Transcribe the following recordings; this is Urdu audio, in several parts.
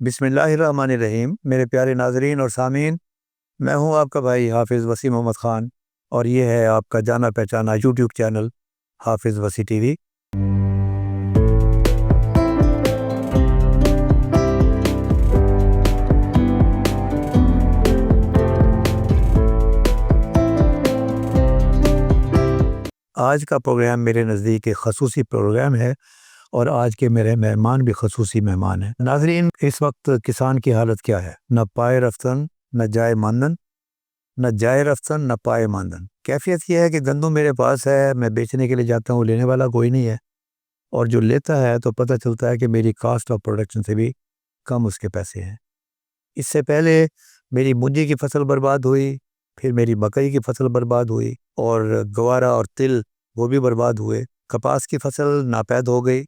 بسم اللہ الرحمن الرحیم۔ میرے پیارے ناظرین اور سامعین، میں ہوں آپ کا بھائی حافظ وسیع محمد خان، اور یہ ہے آپ کا جانا پہچانا یوٹیوب چینل حافظ وسیع ٹی وی۔ آج کا پروگرام میرے نزدیک ایک خصوصی پروگرام ہے، اور آج کے میرے مہمان بھی خصوصی مہمان ہیں۔ ناظرین، اس وقت کسان کی حالت کیا ہے؟ نہ پائے رفتن نہ جائے ماندن، نہ جائے رفتن نہ پائے ماندن۔ کیفیت یہ ہے کہ گندم میرے پاس ہے، میں بیچنے کے لیے جاتا ہوں، لینے والا کوئی نہیں ہے، اور جو لیتا ہے تو پتہ چلتا ہے کہ میری کاسٹ آف پروڈکشن سے بھی کم اس کے پیسے ہیں۔ اس سے پہلے میری منجی کی فصل برباد ہوئی، پھر میری مکئی کی فصل برباد ہوئی، اور گوارا اور تل وہ بھی برباد ہوئے، کپاس کی فصل ناپید ہو گئی،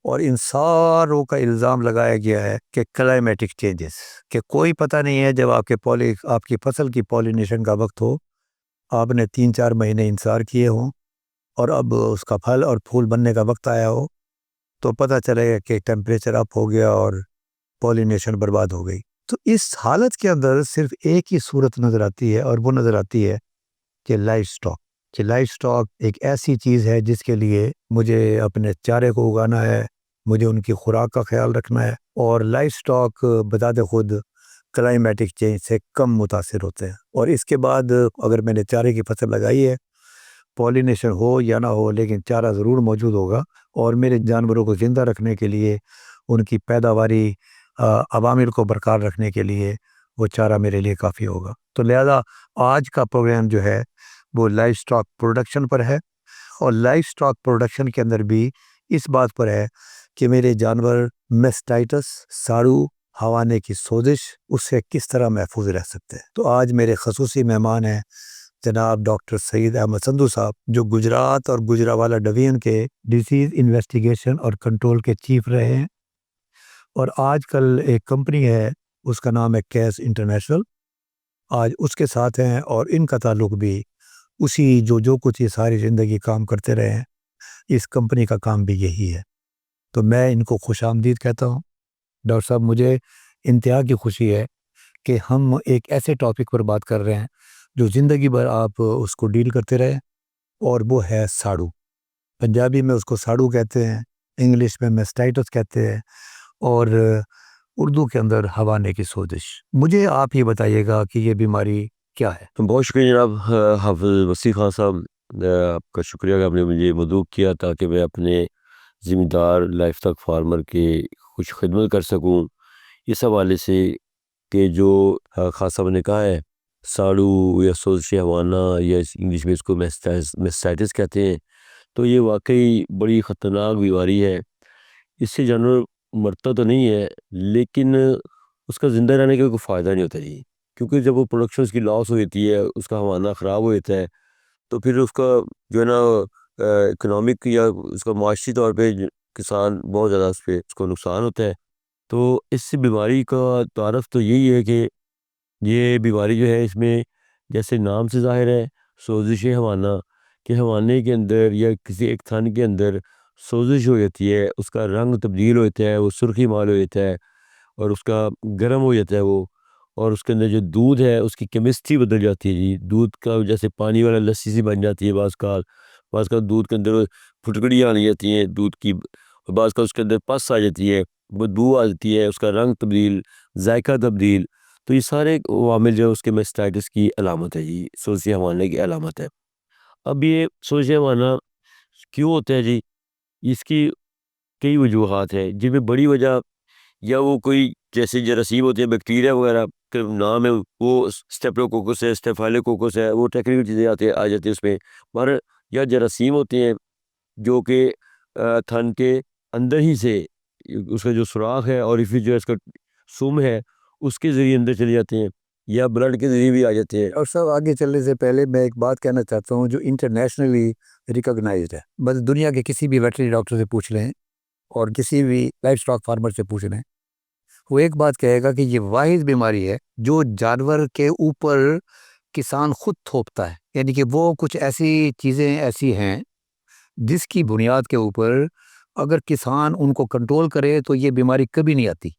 اور ان ساروں کا الزام لگایا گیا ہے کہ کلائمیٹک چینجز، کہ کوئی پتہ نہیں ہے جب آپ کی فصل کی پولینیشن کا وقت ہو، آپ نے 3-4 مہینے انتظار کیے ہوں، اور اب اس کا پھل اور پھول بننے کا وقت آیا ہو، تو پتہ چلے گا کہ ٹیمپریچر اپ ہو گیا اور پولینیشن برباد ہو گئی۔ تو اس حالت کے اندر صرف ایک ہی صورت نظر آتی ہے، اور وہ نظر آتی ہے کہ لائف سٹاک، ایک ایسی چیز ہے جس کے لیے مجھے اپنے چارے کو اگانا ہے، مجھے ان کی خوراک کا خیال رکھنا ہے، اور لائف سٹاک بذات خود کلائمیٹک چینج سے کم متاثر ہوتے ہیں۔ اور اس کے بعد اگر میں نے چارے کی فصل لگائی ہے، پولینیشن ہو یا نہ ہو، لیکن چارہ ضرور موجود ہوگا، اور میرے جانوروں کو زندہ رکھنے کے لیے، ان کی پیداواری عوامل کو برقرار رکھنے کے لیے وہ چارہ میرے لیے کافی ہوگا۔ تو لہذا آج کا پروگرام جو ہے وہ لائف سٹاک پروڈکشن پر ہے، اور لائف سٹاک پروڈکشن کے اندر بھی اس بات پر ہے کہ میرے جانور میسٹائٹس، ساڑو، ہوانے کی سوزش، اس سے کس طرح محفوظ رہ سکتے ہیں۔ تو آج میرے خصوصی مہمان ہیں جناب ڈاکٹر سعید احمد سندھو صاحب، جو گجرات اور گجرانوالہ ڈویژن کے ڈیزیز انویسٹیگیشن اور کنٹرول کے چیف رہے ہیں، اور آج کل ایک کمپنی ہے، اس کا نام ہے کیس انٹرنیشنل، آج اس کے ساتھ ہیں، اور ان کا تعلق بھی اسی جو کچھ یہ ساری زندگی کام کرتے رہے ہیں، اس کمپنی کا کام بھی یہی ہے۔ تو میں ان کو خوش آمدید کہتا ہوں۔ ڈاکٹر صاحب، مجھے انتہا کی خوشی ہے کہ ہم ایک ایسے ٹاپک پر بات کر رہے ہیں جو زندگی بھر آپ اس کو ڈیل کرتے رہے، اور وہ ہے ساڑو۔ پنجابی میں اس کو ساڑو کہتے ہیں، انگلش میں میسٹائٹس کہتے ہیں، اور اردو کے اندر ہوانے کی سوزش۔ مجھے آپ یہ بتائیے گا کہ یہ بیماری کیا ہے؟ بہت شکریہ جناب حافظ وسیع خان صاحب، آپ کا شکریہ کہ آپ نے مجھے مدعو کیا تاکہ میں اپنے ذمہ دار لائف اسٹاک فارمر کی کچھ خدمت کر سکوں اس حوالے سے کہ جو خان صاحب نے کہا ہے ساڑو یا سوزش ہوانہ، یا انگلش میں اس کو میسٹائٹس کہتے ہیں، تو یہ واقعی بڑی خطرناک بیماری ہے۔ اس سے جانور مرتا تو نہیں ہے، لیکن اس کا زندہ رہنے کا کوئی فائدہ نہیں ہوتا جی، کیونکہ جب وہ پروڈکشن اس کی لاس ہو جاتی ہے، اس کا ہوانہ خراب ہو جاتا ہے، تو پھر اس کا جو ہے نا اکنامک یا اس کا معاشی طور پہ کسان بہت زیادہ اس کو نقصان ہوتا ہے۔ تو اس بیماری کا تعارف تو یہی ہے کہ یہ بیماری جو ہے، اس میں جیسے نام سے ظاہر ہے سوزش ہوانہ، کہ ہوانے کے اندر یا کسی ایک تھن کے اندر سوزش ہو جاتی ہے، اس کا رنگ تبدیل ہو جاتا ہے، وہ سرخی مال ہو جاتا ہے، اور اس کا گرم ہو جاتا ہے وہ، اور اس کے اندر جو دودھ ہے اس کی کیمسٹری بدل جاتی ہے جی، دودھ کا جیسے پانی والا لسی سی بن جاتی ہے، بعض کا دودھ کے اندر پھٹکڑیاں آ جاتی ہیں دودھ کی، بعض کا اس کے اندر پس آ جاتی ہے، بدبو آ جاتی ہے، اس کا رنگ تبدیل، ذائقہ تبدیل۔ تو یہ سارے عوامل جو ہے اس کے میسٹائٹس کی علامت ہے جی، سوزش ہوانہ کی علامت ہے۔ اب یہ سوزش ہوانہ کیوں ہوتا ہے جی؟ اس کی کئی وجوہات ہیں، جن میں بڑی وجہ یا وہ کوئی جیسے جراثیم ہوتے ہیں، بیکٹیریا وغیرہ کے نام ہے، وہ اسٹیپلوکوکس ہے، اسٹیفائلوکوکس ہے، وہ ٹیکنیکل چیزیں آ جاتی ہیں اس میں، پر یا جراثیم ہوتے ہیں جو کہ تھن کے اندر ہی سے اس کا جو سوراخ ہے، اور پھر جو ہے اس کا سم ہے اس کے ذریعے اندر چلے جاتے ہیں، یا بلڈ کے ذریعے بھی آ جاتے ہیں۔ اور سب آگے چلنے سے پہلے میں ایک بات کہنا چاہتا ہوں جو انٹرنیشنلی ریکگنائزڈ ہے، بس دنیا کے کسی بھی ویٹرنری ڈاکٹر سے پوچھ لیں اور کسی بھی لائف سٹاک فارمر سے پوچھ لیں، وہ ایک بات کہے گا کہ یہ واحد بیماری ہے جو جانور کے اوپر کسان خود تھوپتا ہے، یعنی کہ وہ کچھ ایسی چیزیں ایسی ہیں جس کی بنیاد کے اوپر اگر کسان ان کو کنٹرول کرے تو یہ بیماری کبھی نہیں آتی۔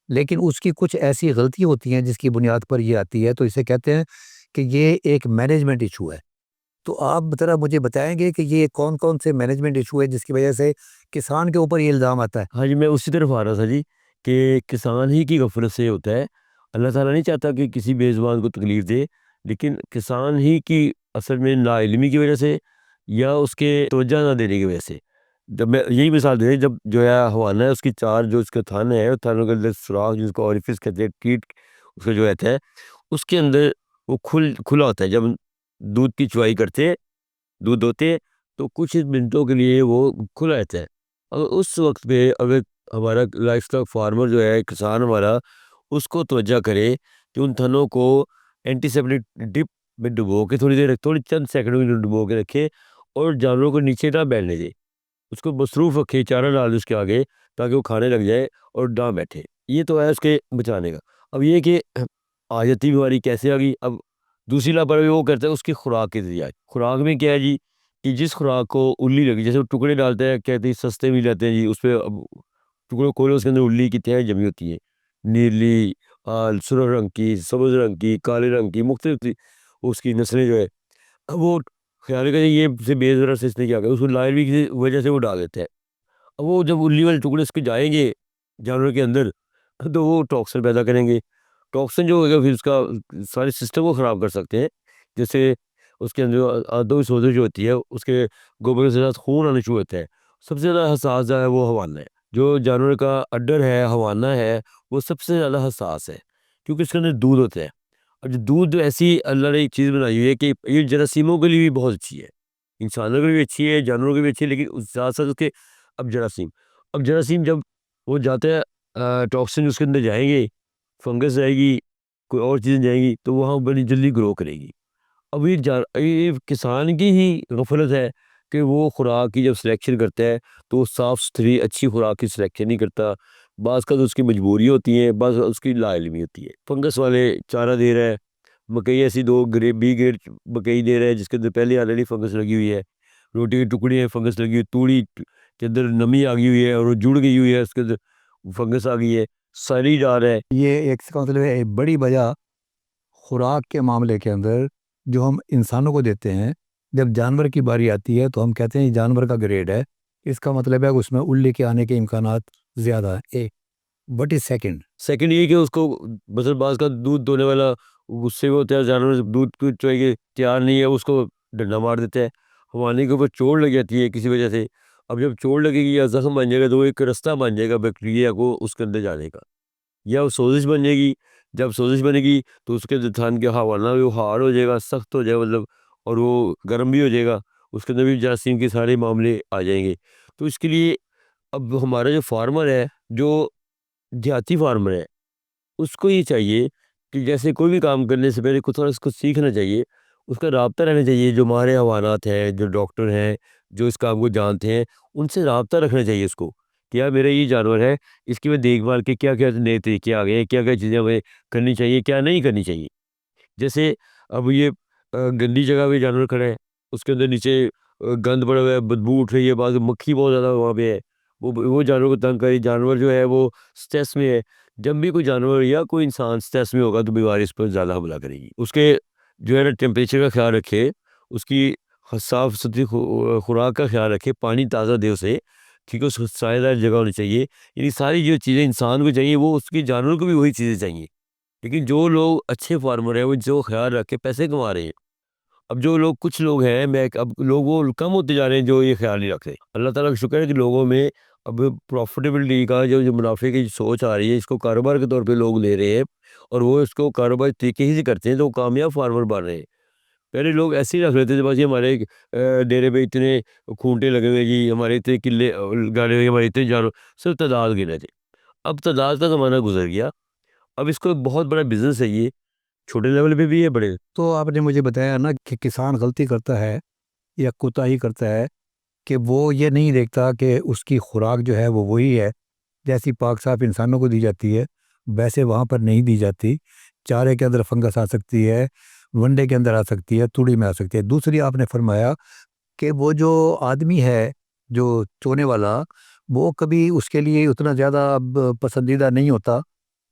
لیکن اس کی کچھ ایسی غلطی ہوتی ہیں جس کی بنیاد پر یہ آتی ہے، تو اسے کہتے ہیں کہ یہ ایک مینجمنٹ ایشو ہے۔ تو آپ ذرا مجھے بتائیں گے کہ یہ کون کون سے مینجمنٹ ایشو ہے جس کی وجہ سے کسان کے اوپر یہ الزام آتا ہے؟ ہاں جی، میں اسی طرف آ رہا تھا جی، کہ کسان ہی کی غفلت سے ہوتا ہے۔ اللہ تعالیٰ نہیں چاہتا کہ کسی بے زبان کو تکلیف دے، لیکن کسان ہی کی اصل میں نا علمی کی وجہ سے یا اس کے توجہ نہ دینے کی وجہ سے۔ جب میں یہی مثال دے، جب جو ہے ہوانا ہے، اس کی چار جو اس کا تھن ہے، تھنوں کے اندر سوراخ جس کو اوریفس کہتے ہیں، کیٹ اس کا جو رہتا ہے، اس کے اندر وہ کھلا ہوتا ہے۔ جب دودھ کی چوائی کرتے، دودھ دوتے، تو کچھ منٹوں کے لیے وہ کھلا رہتا ہے۔ اگر اس وقت پہ اگر ہمارا لائف اسٹاک فارمر جو ہے، کسان ہمارا، اس کو توجہ کرے کہ ان تھنوں کو اینٹی سیپٹک ڈپ میں ڈبو کے تھوڑی دیر، تھوڑی چند سیکنڈوں میں ڈبو کے رکھے، اور جانوروں کو نیچے نہ بیٹھنے دے، اس کو مصروف رکھے، چارہ ڈال دے اس کے آگے تاکہ وہ کھانے لگ جائے اور نہ بیٹھے۔ یہ تو ہے اس کے بچانے کا۔ اب یہ کہ آجتی بیماری کیسے آ گئی؟ اب دوسری لاپرواہی وہ کرتا ہے اس کی خوراک کے ذریعہ۔ خوراک میں کیا ہے جی، کہ جس خوراک کو الی لگی، جیسے وہ ٹکڑے ڈالتے ہیں، کہتے ہیں سستے مل جاتے ہیں جی، اس پہ اب ٹکڑوں کھولے، اس کے اندر الی کی تہیں جمی ہوتی ہیں، نیلی، سرخ رنگ کی، سبز رنگ کی، کالے رنگ کی، مختلف اس کی نسلیں جو ہے۔ اب وہ خیال کریں یہ سے بے ضرر سے اس نے کیا کیا، اس کو لائر کی وجہ سے وہ ڈال دیتا ہے۔ اب وہ جب الی والے ٹکڑے اس کے جائیں گے جانور کے اندر، تو وہ ٹاکسن پیدا کریں گے۔ ٹاکسن جو ہوگا پھر اس کا سارے سسٹم کو خراب کر سکتے ہیں، جیسے اس کے اندر آدھوں کی سوزش جو ہوتی ہے، اس کے گوبر کے ساتھ خون آنا شروع ہوتا ہے۔ سب سے زیادہ حساس جو ہے وہ ہوانا ہے، جو جانور کا اڈر ہے، ہوانا ہے، وہ سب سے زیادہ حساس ہے، کیونکہ اس کے اندر دودھ ہوتا ہے۔ اور جو دودھ ایسی اللہ نے ایک چیز بنائی ہوئی ہے کہ یہ جراثیموں کے لیے بھی بہت اچھی ہے، انسانوں کے لیے بھی اچھی ہے، جانوروں کے بھی اچھی ہے، لیکن اس ساتھ ساتھ اس کے اب جراثیم جب وہ جاتے ہیں، ٹاکسن اس کے اندر جائیں گے، فنگس جائے گی، کوئی اور چیزیں جائیں گی، تو وہاں بڑی جلدی گرو کرے گی۔ اب یہ کسان کی ہی غفلت ہے کہ وہ خوراک کی جب سلیکشن کرتا ہے تو وہ صاف ستھری اچھی خوراک کی سلیکشن نہیں کرتا۔ بعض کا تو اس کی مجبوری ہوتی ہے، بعض اس کی لا علمی ہوتی ہے۔ فنگس والے چارہ دے رہا ہے، مکئی ایسی دو بی گریڈ مکئی دے رہا ہے جس کے اندر پہلے آلریڈی فنگس لگی ہوئی ہے، روٹی کی ٹکڑی ہے، فنگس لگی ہوئی، توڑی کے اندر نمی آ گئی ہوئی ہے اور وہ جڑ گئی ہوئی ہے، اس کے اندر فنگس آ گئی ہے، ساری جا رہا ہے۔ یہ ایک کا مطلب ہے بڑی وجہ خوراک کے معاملے کے اندر جو ہم انسانوں کو دیتے ہیں، جب جانور کی باری آتی ہے تو ہم کہتے ہیں یہ جانور کا گریڈ ہے، اس کا مطلب ہے کہ اس میں الٹی کے آنے کے امکانات زیادہ ہیں۔ وٹ از سیکنڈ یہ کہ اس کو مثلا بعض کا دودھ دونے والا غصے میں ہوتا ہے، جانور دودھ چوئے کے تیار نہیں ہے، اس کو ڈنڈا مار دیتا ہے، ہوانے کے اوپر چوٹ لگ جاتی ہے کسی وجہ سے۔ اب جب چوٹ لگے گی یا زخم بن جائے گا تو وہ ایک رستہ بن جائے گا بیکٹیریا کو اس کے اندر جانے کا، یا وہ سوزش بن جائے گی۔ جب سوزش بنے گی تو اس کے تھن کے ہوانا بھی وہ ہارڈ ہو جائے گا، سخت ہو جائے گا مطلب، اور وہ گرم بھی ہو جائے گا، اس کے اندر بھی جراثیم کے سارے معاملے آ جائیں گے۔ تو اس کے لیے اب ہمارا جو فارمر ہے، جو دیہاتی فارمر ہے، اس کو یہ چاہیے کہ جیسے کوئی بھی کام کرنے سے پہلے کچھ اس کو سیکھنا چاہیے، اس کا رابطہ رہنا چاہیے، جو ماہر حیوانات ہیں، جو ڈاکٹر ہیں، جو اس کام کو جانتے ہیں، ان سے رابطہ رکھنا چاہیے اس کو کہ یار میرا یہ جانور ہے، اس کی میں دیکھ بھال کے کیا کیا نئے طریقے آ گئے ہیں، کیا کیا چیزیں ہمیں کرنی چاہیے، کیا نہیں کرنی چاہیے۔ جیسے اب یہ گندی جگہ پہ جانور کھڑا ہے، اس کے اندر نیچے گند پڑا ہوا ہے، بدبو اٹھ رہی ہے، بعض مکھی بہت زیادہ وہاں پہ ہے، وہ جانور کو تنگ کری، جانور جو ہے وہ سٹریس میں ہے۔ جب بھی کوئی جانور یا کوئی انسان سٹریس میں ہوگا تو بیماری اس پر زیادہ حملہ کرے گی۔ اس کے جو ہے نا ٹیمپریچر کا خیال رکھے، اس کی صاف ستھری خوراک کا خیال رکھے، پانی تازہ دے اسے، ٹھیک ہے، اس کو سائے دار جگہ ہونی چاہیے۔ یعنی ساری جو چیزیں انسان کو چاہیے وہ اس کی جانور کو بھی وہی چیزیں چاہیے۔ لیکن جو لوگ اچھے فارمر ہیں وہ جو خیال رکھ کے پیسے کما رہے ہیں، اب جو لوگ کچھ لوگ ہیں، اب لوگ وہ کم ہوتے جا رہے ہیں جو یہ خیال نہیں رکھتے۔ اللہ تعالیٰ کا شکر ہے کہ لوگوں میں اب پروفٹیبلٹی کا جو منافع کی سوچ آ رہی ہے، اس کو کاروبار کے طور پہ لوگ لے رہے ہیں، اور وہ اس کو کاروبار طریقے ہی سے کرتے ہیں تو وہ کامیاب فارمر بن رہے ہیں۔ پہلے لوگ ایسے ہی رکھ لیتے تھے، بس یہ ہمارے ڈیرے پہ اتنے کھونٹے لگے ہوئے جی، ہمارے اتنے قلعے گاڑے ہوئے، ہمارے اتنے جانور، صرف تعداد گنے تھے۔ اب تعداد کا زمانہ گزر گیا، اب اس کو ایک بہت بڑا بزنس ہے، یہ چھوٹے لیول پہ بھی ہے، بڑے۔ تو آپ نے مجھے بتایا نا کہ کسان غلطی کرتا ہے یا کوتاہی کرتا ہے کہ وہ یہ نہیں دیکھتا کہ اس کی خوراک جو ہے وہ وہی ہے جیسی پاک صاف انسانوں کو دی جاتی ہے، ویسے وہاں پر نہیں دی جاتی۔ چارے کے اندر فنگس آ سکتی ہے، ونڈے کے اندر آ سکتی ہے، توڑی میں آ سکتی ہے۔ دوسری آپ نے فرمایا کہ وہ جو آدمی ہے جو چونے والا، وہ کبھی اس کے لیے اتنا زیادہ پسندیدہ نہیں ہوتا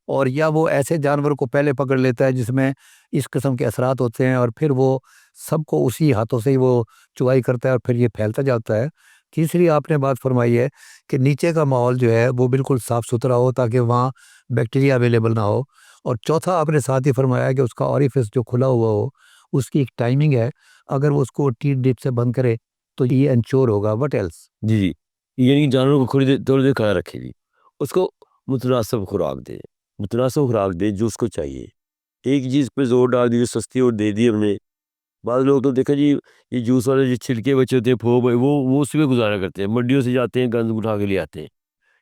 اور یا وہ ایسے جانور کو پہلے پکڑ لیتا ہے جس میں اس قسم کے اثرات ہوتے ہیں، اور پھر وہ سب کو اسی ہاتھوں سے ہی وہ چوائی کرتا ہے اور پھر یہ پھیلتا جاتا ہے۔ تیسری آپ نے بات فرمائی ہے کہ نیچے کا ماحول جو ہے وہ بالکل صاف ستھرا ہو تاکہ وہاں بیکٹیریا اویلیبل نہ ہو، اور چوتھا آپ نے ساتھ ہی فرمایا کہ اس کا اوریفس جو کھلا ہوا ہو اس کی ایک ٹائمنگ ہے، اگر وہ اس کو ٹیٹ ڈپ سے بند کرے تو یہ انچور ہوگا۔ What else? جی جی، یعنی جانوروں کو تھوڑی دیر کھانا رکھے جی، اس کو متناسب خوراک دے، متناسب خوراک دے جو اس کو چاہیے۔ ایک چیز پہ زور ڈال دی جو سستی اور دے دی ہم نے۔ بعض لوگ تو دیکھا جی، یہ جوس والے جو چھلکے بچے ہوتے ہیں پھوپ، وہ اسی پہ گزارا کرتے ہیں، منڈیوں سے جاتے ہیں گند اٹھا کے لے آتے ہیں۔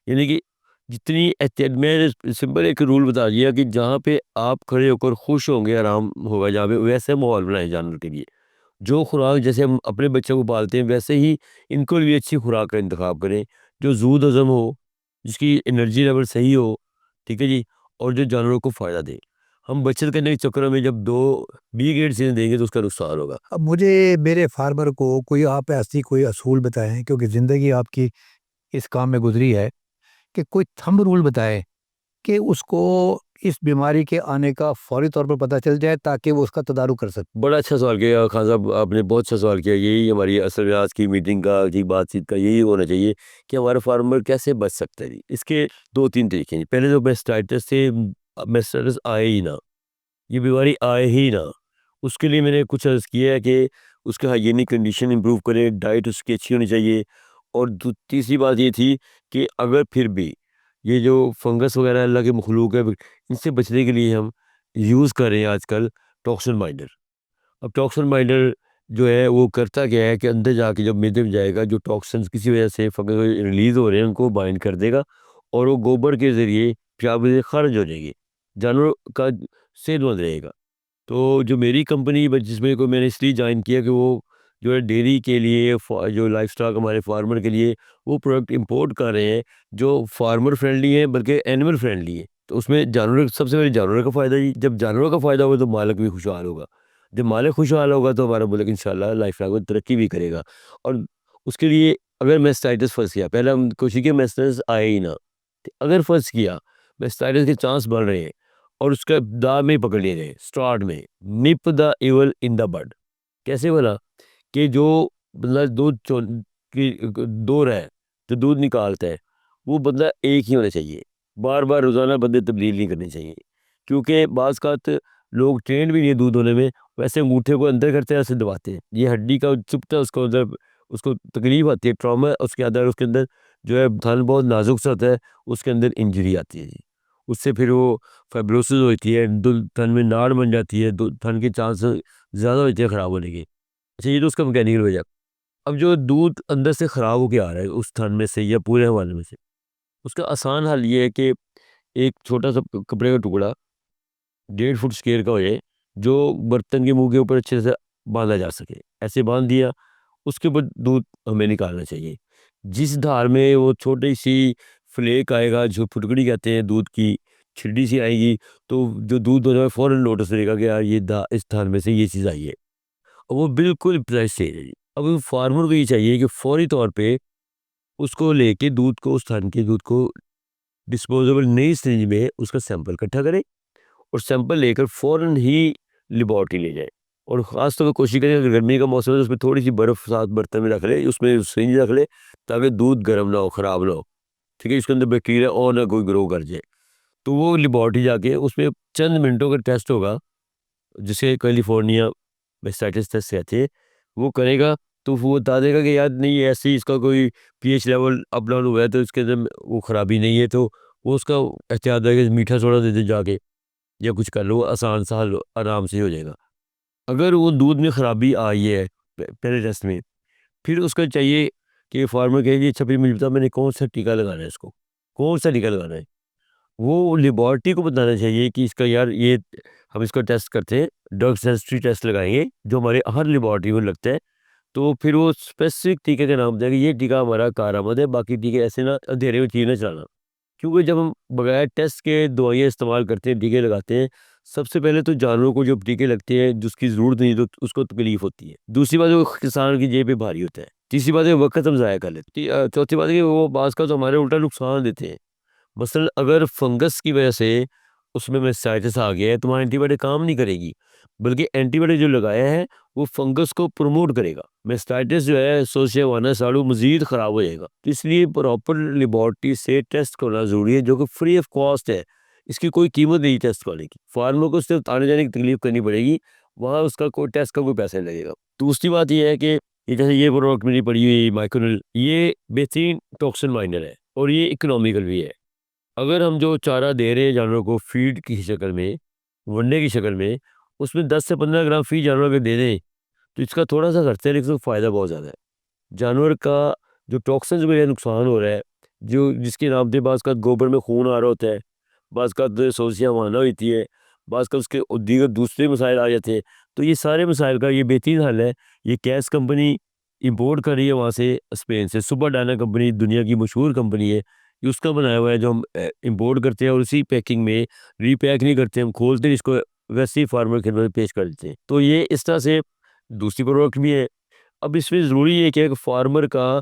یعنی کہ جتنی احتیاط، میں نے سمپل ایک رول بتا دیا کہ جہاں پہ آپ کھڑے ہو کر خوش ہوں گے، آرام ہوگا جہاں پہ، ویسے ماحول بنائے جانور کے لیے۔ جو خوراک جیسے ہم اپنے بچوں کو پالتے ہیں ویسے ہی ان کو بھی اچھی خوراک کا انتخاب کریں جو زود ہضم ہو، جس کی انرجی لیول صحیح ہو، ٹھیک ہے جی، اور جو جانوروں کو فائدہ دے۔ ہم بچت کرنے کے چکر میں جب دو بی گریڈ چیزیں دیں گے تو اس کا نقصان ہوگا۔ اب مجھے میرے فارمر کو کوئی آپ ایسی کوئی اصول بتائیں، کیونکہ زندگی آپ کی اس کام میں گزری ہے، کہ کوئی تھمب رول بتائے کہ اس کو اس بیماری کے آنے کا فوری طور پر پتہ چل جائے تاکہ وہ اس کا تدارک کر سکے۔ بڑا اچھا سوال کیا خان صاحب، آپ نے بہت اچھا سوال کیا۔ یہی ہماری اصل میں آج کی میٹنگ کا جی بات چیت کا یہی ہونا چاہیے کہ ہمارا فارمر کیسے بچ سکتا ہے جی۔ اس کے دو تین طریقے ہیں۔ پہلے تو میسٹائٹس سے میسٹائٹس آئے ہی نہ، یہ بیماری آئے ہی نہ، اس کے لیے میں نے کچھ عرض کیا ہے کہ اس کا ہائیجینک کنڈیشن امپروو کرے، ڈائٹ اس کی اچھی ہونی چاہیے، اور تیسری بات یہ تھی کہ اگر پھر بھی یہ جو فنگس وغیرہ اللہ کے مخلوق ہے، ان سے بچنے کے لیے ہم یوز کر رہے ہیں آج کل ٹاکسن بائنڈر۔ اب ٹاکسن بائنڈر جو ہے وہ کرتا کیا ہے کہ اندر جا کے جب معدے میں جائے گا، جو ٹاکسنز کسی وجہ سے فنگس ریلیز ہو رہے ہیں ان کو بائنڈ کر دے گا، اور وہ گوبر کے ذریعے پیاب سے خارج ہو جائے گی، جانور کا صحت مند رہے گا۔ تو جو میری کمپنی جس میں کو میں نے اس لیے جوائن کیا کہ وہ جو ہے ڈیری کے لیے، جو لائف سٹاک ہمارے فارمر کے لیے وہ پروڈکٹ امپورٹ کر رہے ہیں جو فارمر فرینڈلی ہیں بلکہ اینیمل فرینڈلی ہیں۔ تو اس میں جانور، سب سے پہلے جانوروں کا فائدہ جی، جب جانوروں کا فائدہ ہوگا تو مالک بھی خوشحال ہوگا، جب مالک خوشحال ہوگا تو ہمارا ملک انشاءاللہ لائف ٹائم میں ترقی بھی کرے گا۔ اور اس کے لیے اگر میسٹائٹس فرض کیا، پہلے ہم کوشش کی میسٹائٹس آئے ہی نہ، اگر فرض کیا میسٹائٹس کے چانس بڑھ رہے ہیں اور اس کا دا میں پکڑ لیے گئے اسٹارٹ میں، نپ دا ایول ان دا بڈ، کیسے بنا کہ جو بندہ دودھ کی دور ہے، جو دودھ نکالتا ہے وہ بندہ ایک ہی ہونا چاہیے، بار بار روزانہ بندے تبدیل نہیں کرنی چاہیے، کیونکہ بعض اوقات لوگ ٹرینڈ بھی نہیں ہے دودھ ہونے میں، ویسے انگوٹھے کو اندر کرتے ہیں، ایسے دباتے ہیں، یہ ہڈی کا چپتا ہے، اس کو اندر اس کو تکلیف آتی ہے، ٹراما اس کے اندر جو ہے تھن بہت نازک سا ہوتا ہے، اس کے اندر انجری آتی ہے جی، اس سے پھر وہ فائبروسس ہوتی ہے، تھن میں ناڑ بن جاتی ہے، تھن کے چانس زیادہ ہوتے ہیں خراب ہونے کے۔ اچھا، یہ تو اس کا مکینیکل وجہ۔ اب جو دودھ اندر سے خراب ہو کے آ رہا ہے اس تھن میں سے یا پورے حوالے میں سے، اس کا آسان حل یہ ہے کہ ایک چھوٹا سا کپڑے کا ٹکڑا 1.5 فٹ اسکوائر کا ہو جائے، جو برتن کے منہ کے اوپر اچھے سے باندھا جا سکے، ایسے باندھ دیا، اس کے اوپر دودھ ہمیں نکالنا چاہیے۔ جس دھار میں وہ چھوٹی سی فلیک آئے گا، جو پھٹکڑی کہتے ہیں دودھ کی، چھڑی سی آئے گی، تو جو دودھ ہوتا ہے فوراً نوٹس دے گا کہ یار یہ اس دھار میں سے یہ چیز آئی ہے، اور وہ بالکل پریس چیز ہے جی۔ اب فارمر کو یہ چاہیے کہ فوری طور پہ اس کو لے کے دودھ کو، اس تھن کے دودھ کو ڈسپوزیبل نئی سرنج میں اس کا سیمپل اکٹھا کرے، اور سیمپل لے کر فوراً ہی لیبارٹری لے جائے، اور خاص طور پہ کوشش کریں اگر گرمی کا موسم ہے تو اس میں تھوڑی سی برف ساتھ برتن میں رکھ لے، اس میں سرنج رکھ لے تاکہ دودھ گرم نہ ہو، خراب نہ ہو، ٹھیک ہے، اس کے اندر بیکٹیریا اور نہ کوئی گرو کر جائے۔ تو وہ لیبارٹری جا کے اس میں چند منٹوں کا ٹیسٹ ہوگا، جسے کیلیفورنیا میسٹائٹس ٹیسٹ کہتے ہیں، وہ کرے گا تو وہ بتا دے گا کہ یار نہیں ایسی اس کا کوئی P H level up down ہوا ہے تو اس کے اندر وہ خرابی نہیں ہے، تو وہ اس کا احتیاط ہے کہ میٹھا سوڈا دے دے جا کے یا کچھ کر لو، آسان سا حل آرام سے ہو جائے گا۔ اگر وہ دودھ میں خرابی آئی ہے پہلے ٹیسٹ میں، پھر اس کا چاہیے کہ فارمر کہے گی اچھا پھر مجھے بتا میں نے کون سا ٹیکا لگانا ہے، اس کو کون سا ٹیکا لگانا ہے، وہ لیبارٹری کو بتانا چاہیے کہ اس کا یار یہ ہم اس کا ٹیسٹ کرتے ہیں، ڈرگ سینسٹری ٹیسٹ لگائیں گے جو ہمارے ہر لیبارٹری میں لگتا ہے، تو پھر وہ اسپیسیفک ٹیکے کا نام دے گا، یہ ٹیکا ہمارا کارآمد ہے، باقی ٹیکے ایسے نہ اندھیرے میں تیر نہ چلانا، کیونکہ جب ہم بغیر ٹیسٹ کے دوائیاں استعمال کرتے ہیں، ٹیکے لگاتے ہیں، سب سے پہلے تو جانوروں کو جب ٹیکے لگتے ہیں جس کی ضرورت نہیں تو اس کو تکلیف ہوتی ہے، دوسری بات وہ کسان کی جیب پہ بھاری ہوتا ہے، تیسری بات ہے وقت ہم ضائع کر لیتے ہیں، چوتھی بات ہے کہ وہ بعض کا تو ہمارے الٹا نقصان دیتے ہیں۔ مثلا اگر فنگس کی وجہ سے اس میں میسٹائٹس آ گیا ہے تو وہاں اینٹی بائیوٹک کام نہیں کرے گی، بلکہ اینٹی بائیوٹک جو لگایا ہے وہ فنگس کو پروموٹ کرے گا. میسٹائٹس جو ہے سوسیا وانا ساڑو مزید خراب ہو جائے گا. تو اس لیے پراپر لیبارٹری سے ٹیسٹ کرنا ضروری ہے، جو کہ فری آف کاسٹ ہے. اس کی کوئی قیمت نہیں ٹیسٹ کرنے کی، فارمر کو صرف آنے جانے کی تکلیف کرنی پڑے گی، وہاں اس کا کوئی ٹیسٹ کا کوئی پیسہ نہیں لگے گا. دوسری بات یہ ہے کہ یہ جیسے یہ پروڈکٹ میری پڑی ہوئی مائکرونل، یہ بہترین ٹاکسن مائنر ہے اور یہ اکنامیکل بھی ہے. اگر ہم جو چارہ دے رہے ہیں جانوروں کو فیڈ کی شکل میں، ونڈے کی شکل میں، اس میں 10 سے 15 گرام فی جانور کے دے دیں تو اس کا تھوڑا سا خرچہ ہے، لیکن اس کا فائدہ بہت زیادہ ہے. جانور کا جو ٹاکسنز میں نقصان ہو رہا ہے، جو جس کے نام سے بعض کا گوبر میں خون آ رہا ہوتا ہے، بعض کا سوسیاں مانا ہوتی ہے، بعض کا اس کے دیگر دوسرے مسائل آ جاتے ہیں، تو یہ سارے مسائل کا یہ بہترین حل ہے. یہ کیس کمپنی امپورٹ کر رہی ہے وہاں سے اسپین سے، سپر ڈائنا کمپنی دنیا کی مشہور کمپنی ہے، یہ اس کا بنایا ہوا ہے جو ہم امپورٹ کرتے ہیں اور اسی پیکنگ میں ری پیک نہیں کرتے، ہم کھولتے ہیں اس کو ویسے ہی فارمر کی خدمت میں پیش کر دیتے ہیں. تو یہ اس طرح سے دوسری پروڈکٹ بھی ہے. اب اس میں ضروری ہے کہ ایک فارمر کا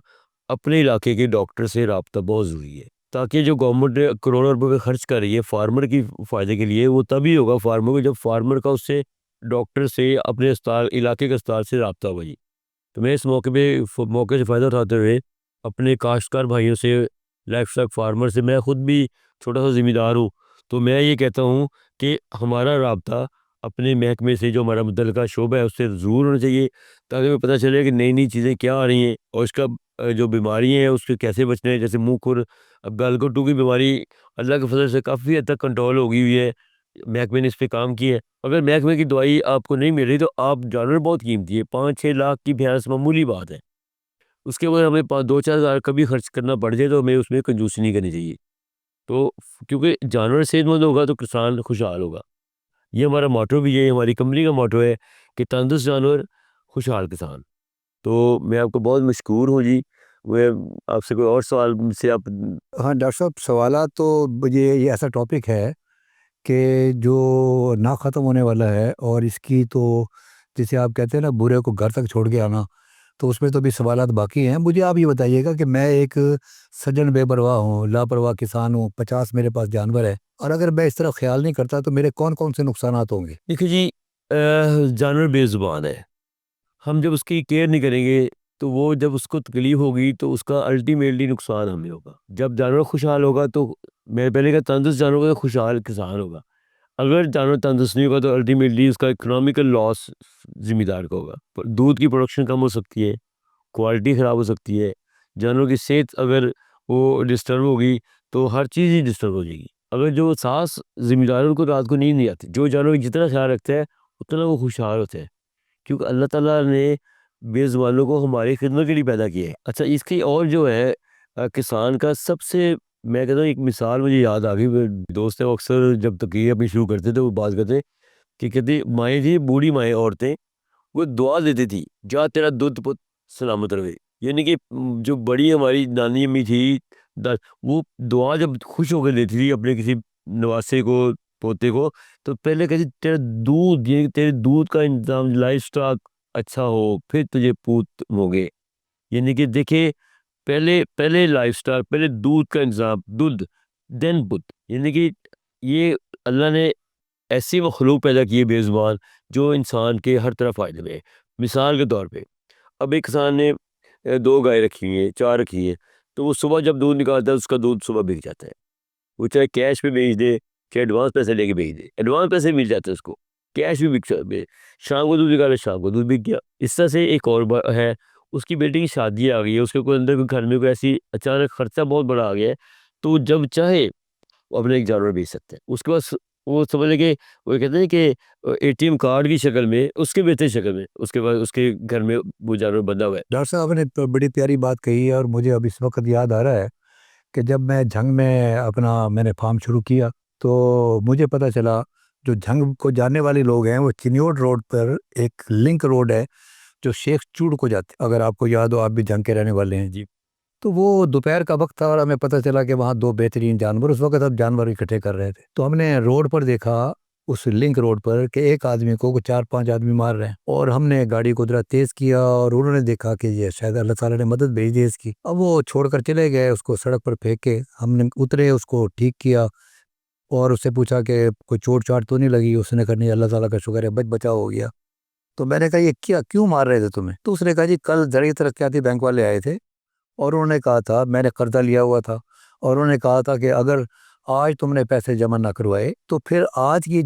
اپنے علاقے کے ڈاکٹر سے رابطہ بہت ضروری ہے، تاکہ جو گورنمنٹ کروڑوں روپے خرچ کر رہی ہے فارمر کی فائدے کے لیے، وہ تبھی ہوگا فارمر کو جب فارمر کا اس سے ڈاکٹر سے اپنے اسپتال علاقے کے اسپتال سے رابطہ ہوگا. جی تو میں اس موقع سے فائدہ اٹھاتے ہوئے اپنے کاشتکار بھائیوں سے، لائف اسٹاک فارمر سے، میں خود بھی چھوٹا سا ذمہ دار ہوں، تو میں یہ کہتا ہوں کہ ہمارا رابطہ اپنے محکمے سے جو ہمارا متعلقہ شعبہ ہے اس سے ضرور ہونا چاہیے، تاکہ ہمیں پتہ چلے کہ نئی نئی چیزیں کیا آ رہی ہیں اور اس کا جو بیماری ہیں اس سے کیسے بچنا ہے. جیسے منہ کھر، اب گالگوٹو کی بیماری اللہ کے فضل سے کافی حد تک کنٹرول ہو گئی ہوئی ہے، محکمے نے اس پہ کام کیا ہے. اگر محکمے کی دوائی آپ کو نہیں مل رہی تو آپ جانور بہت قیمتی ہے، 5-6 لاکھ کی بھینس معمولی بات ہے، اس کے بعد ہمیں 2-4 ہزار کبھی خرچ کرنا پڑ جائے تو ہمیں اس میں کنجوسی نہیں کرنی چاہیے. تو کیونکہ جانور صحت مند ہوگا تو کسان خوشحال ہوگا. یہ ہمارا موٹو بھی ہے، ہماری کمپنی کا موٹو ہے کہ تندرست جانور خوشحال کسان. تو میں آپ کو بہت مشکور ہوں. جی میں آپ سے کوئی اور سوال مجھ سے آپ؟ ہاں ڈاکٹر صاحب، سوالات تو مجھے یہ ایسا ٹاپک ہے کہ جو نہ ختم ہونے والا ہے، اور اس کی تو جسے آپ کہتے ہیں نا برے کو گھر تک چھوڑ کے آنا، تو اس میں تو بھی سوالات باقی ہیں. مجھے آپ یہ بتائیے گا کہ میں ایک سجن بے پرواہ ہوں، لاپرواہ کسان ہوں، 50 میرے پاس جانور ہے، اور اگر میں اس طرح خیال نہیں کرتا تو میرے کون کون سے نقصانات ہوں گے؟ دیکھیے جی، جانور بے زبان ہے، ہم جب اس کی کیئر نہیں کریں گے تو وہ جب اس کو تکلیف ہوگی تو اس کا الٹیمیٹلی نقصان ہمیں ہوگا. جب جانور خوشحال ہوگا تو میں پہلے کہ تندرست جانور ہوگا تو خوشحال کسان ہوگا. اگر جانور تندرست نہیں ہوگا تو الٹیمیٹلی اس کا اکنامیکل لاس ذمہ دار کا ہوگا. دودھ کی پروڈکشن کم ہو سکتی ہے، کوالٹی خراب ہو سکتی ہے، جانوروں کی صحت اگر وہ ڈسٹرب ہوگی تو ہر چیز ہی ڈسٹرب ہو جائے گی. اگر جو سانس ذمہ داروں کو رات کو نیند نہیں آتی، جو جانور جتنا خیال رکھتا ہے اتنا وہ خوشحال ہوتا ہے، کیونکہ اللہ تعالیٰ نے بے زبانوں کو ہماری خدمت کے لیے پیدا کیا ہے. اچھا، اس کی اور جو ہے کسان کا سب سے، میں کہتا ہوں ایک مثال مجھے یاد آ گئی. دوست ہے وہ اکثر جب تقریر اپنی شروع کرتے تھے وہ بات کرتے کہ کہتے مائیں تھی، بوڑھی مائیں عورتیں، وہ دعا دیتی تھی، جا تیرا دودھ پت سلامت رہے. یعنی کہ جو بڑی ہماری نانی امی تھی، وہ دعا جب خوش ہو کے دیتی تھی اپنے کسی نواسے کو، پوتے کو، تو پہلے کہتی تیرا دودھ، یعنی تیرے دودھ کا انتظام، لائف سٹاک اچھا ہو پھر تجھے پوت ہوگے. یعنی کہ دیکھیں، پہلے لائف سٹاک، پہلے دودھ کا انتظام، دودھ دین پت. یعنی کہ یہ اللہ نے ایسی مخلوق پیدا کی ہے بے زبان جو انسان کے ہر طرح فائدے میں ہے. مثال کے طور پہ اب ایک کسان نے 2 گائے رکھی ہیں، 4 رکھی ہیں، تو وہ صبح جب دودھ نکالتا ہے اس کا دودھ صبح بک جاتا ہے. وہ چاہے کیش پہ بیچ دے، چاہے ایڈوانس پیسے لے کے بیچ دے، ایڈوانس پیسے مل جاتے ہیں اس کو، کیش بھی بک شام کو دودھ نکالا، شام کو دودھ بک گیا. اس طرح سے ایک اور ہے، اس کی بیٹی کی شادی آ گئی ہے، اس کے کوئی اندر کوئی گھر میں کوئی ایسی اچانک خرچہ بہت بڑا آ گیا ہے، تو جب چاہے وہ اپنے ایک جانور بیچ سکتے ہیں. اس کے بعد وہ سمجھ لیں کہ وہ کہتے ہیں کہ ATM کارڈ کی شکل میں، اس کے بہتر شکل میں اس کے بعد اس کے گھر میں وہ جانور بندہ ہوا ہے. ڈاکٹر صاحب نے بڑی پیاری بات کہی ہے، اور مجھے اب اس وقت یاد آ رہا ہے کہ جب میں جھنگ میں میں نے فارم شروع کیا تو مجھے پتہ چلا جو جھنگ کو جانے والے لوگ ہیں وہ چنیوٹ روڈ پر ایک لنک روڈ ہے جو شیخ چوڑ کو جاتے، اگر آپ کو یاد ہو، آپ بھی جھنگ کے رہنے والے ہیں. جی تو وہ دوپہر کا وقت تھا اور ہمیں پتہ چلا کہ وہاں 2 بہترین جانور، اس وقت اب جانور اکٹھے کر رہے تھے، تو ہم نے روڈ پر دیکھا، اس لنک روڈ پر، کہ ایک آدمی کو 4-5 آدمی مار رہے ہیں، اور ہم نے گاڑی کو ذرا تیز کیا اور انہوں نے دیکھا کہ یہ شاید اللہ تعالیٰ نے مدد بھیج دی اس کی. اب وہ چھوڑ کر چلے گئے اس کو سڑک پر پھینک کے، ہم نے اترے، اس کو ٹھیک کیا، اور اس سے پوچھا کہ کوئی چوٹ چاٹ تو نہیں لگی؟ اس نے کہا نہیں اللہ تعالیٰ کا شکر ہے بچا ہو گیا۔ تو میں نے کہا یہ کیوں مار رہے تھے تمہیں؟ تو اس نے کہا جی کل زرعی ترقیاتی بینک والے آئے تھے اور انہوں نے کہا تھا، میں نے قرضہ لیا ہوا تھا اور انہوں نے کہا تھا کہ اگر آج تم نے پیسے جمع نہ کروائے تو پھر آج کی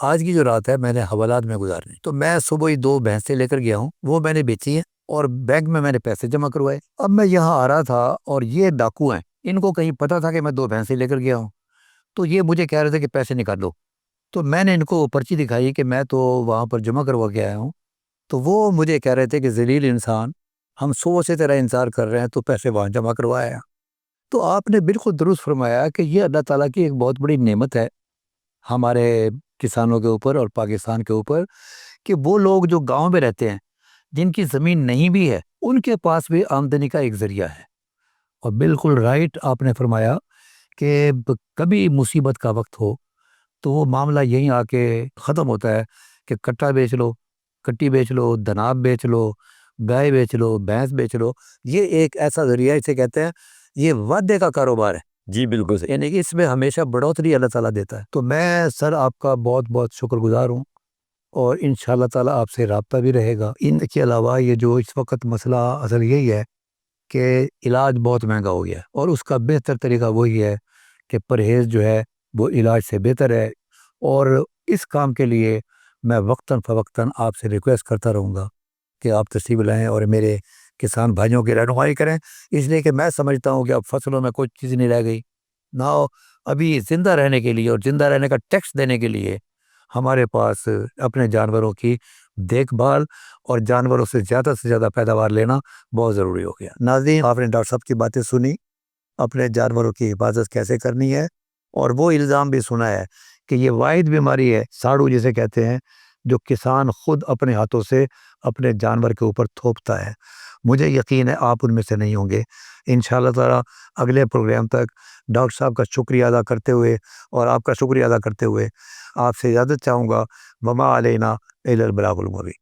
آج کی جو رات ہے میں نے حوالات میں گزارنی۔ تو میں صبح ہی 2 بھینسیں لے کر گیا ہوں، وہ میں نے بیچی ہیں اور بینک میں نے پیسے جمع کروائے۔ اب میں یہاں آ رہا تھا اور یہ ڈاکو ہیں، ان کو کہیں پتہ تھا کہ میں 2 بھینسیں لے کر گیا ہوں، تو یہ مجھے کہہ رہے تھے کہ پیسے نکالو۔ تو میں نے ان کو پرچی دکھائی کہ میں تو وہاں پر جمع کروا کے آیا ہوں، تو وہ مجھے کہہ رہے تھے کہ ذلیل انسان، ہم 100 سے تیرا انتظار کر رہے ہیں تو پیسے وہاں جمع کروایا۔ تو آپ نے بالکل درست فرمایا کہ یہ اللہ تعالیٰ کی ایک بہت بڑی نعمت ہے ہمارے کسانوں کے اوپر اور پاکستان کے اوپر، کہ وہ لوگ جو گاؤں میں رہتے ہیں جن کی زمین نہیں بھی ہے ان کے پاس بھی آمدنی کا ایک ذریعہ ہے۔ اور بالکل رائٹ آپ نے فرمایا کہ کبھی مصیبت کا وقت ہو تو وہ معاملہ یہیں آ کے ختم ہوتا ہے کہ کٹا بیچ لو، کٹی بیچ لو، دناب بیچ لو، گائے بیچ لو، بھینس بیچ لو۔ یہ ایک ایسا ذریعہ اسے کہتے ہیں، یہ وعدے کا کاروبار ہے، جی بالکل صحیح۔ یعنی کہ اس میں ہمیشہ بڑھوتری اللہ تعالیٰ دیتا ہے۔ تو میں سر آپ کا بہت بہت شکر گزار ہوں اور انشاءاللہ تعالیٰ آپ سے رابطہ بھی رہے گا۔ ان کے علاوہ یہ جو اس وقت مسئلہ اصل یہی ہے کہ علاج بہت مہنگا ہو گیا ہے اور اس کا بہتر طریقہ وہی ہے کہ پرہیز جو ہے وہ علاج سے بہتر ہے، اور اس کام کے لیے میں وقتاً فوقتاً آپ سے ریکویسٹ کرتا رہوں گا کہ آپ تشریف لائیں اور میرے کسان بھائیوں کی رہنمائی کریں، اس لیے کہ میں سمجھتا ہوں کہ اب فصلوں میں کوئی چیز نہیں رہ گئی نہ، ابھی زندہ رہنے کے لیے اور زندہ رہنے کا ٹیکس دینے کے لیے ہمارے پاس اپنے جانوروں کی دیکھ بھال اور جانوروں سے زیادہ پیداوار لینا بہت ضروری ہو گیا۔ ناظرین، آپ نے ڈاکٹر صاحب کی باتیں سنی، اپنے جانوروں کی حفاظت کیسے کرنی ہے، اور وہ الزام بھی سنا ہے کہ یہ واحد بیماری ہے ساڑو جسے کہتے ہیں جو کسان خود اپنے ہاتھوں سے اپنے جانور کے اوپر تھوپتا ہے۔ مجھے یقین ہے آپ ان میں سے نہیں ہوں گے۔ انشاءاللہ تعالی اگلے پروگرام تک ڈاکٹر صاحب کا شکریہ ادا کرتے ہوئے اور آپ کا شکریہ ادا کرتے ہوئے آپ سے اجازت چاہوں گا۔ وما علینا الا البلاغ المبین۔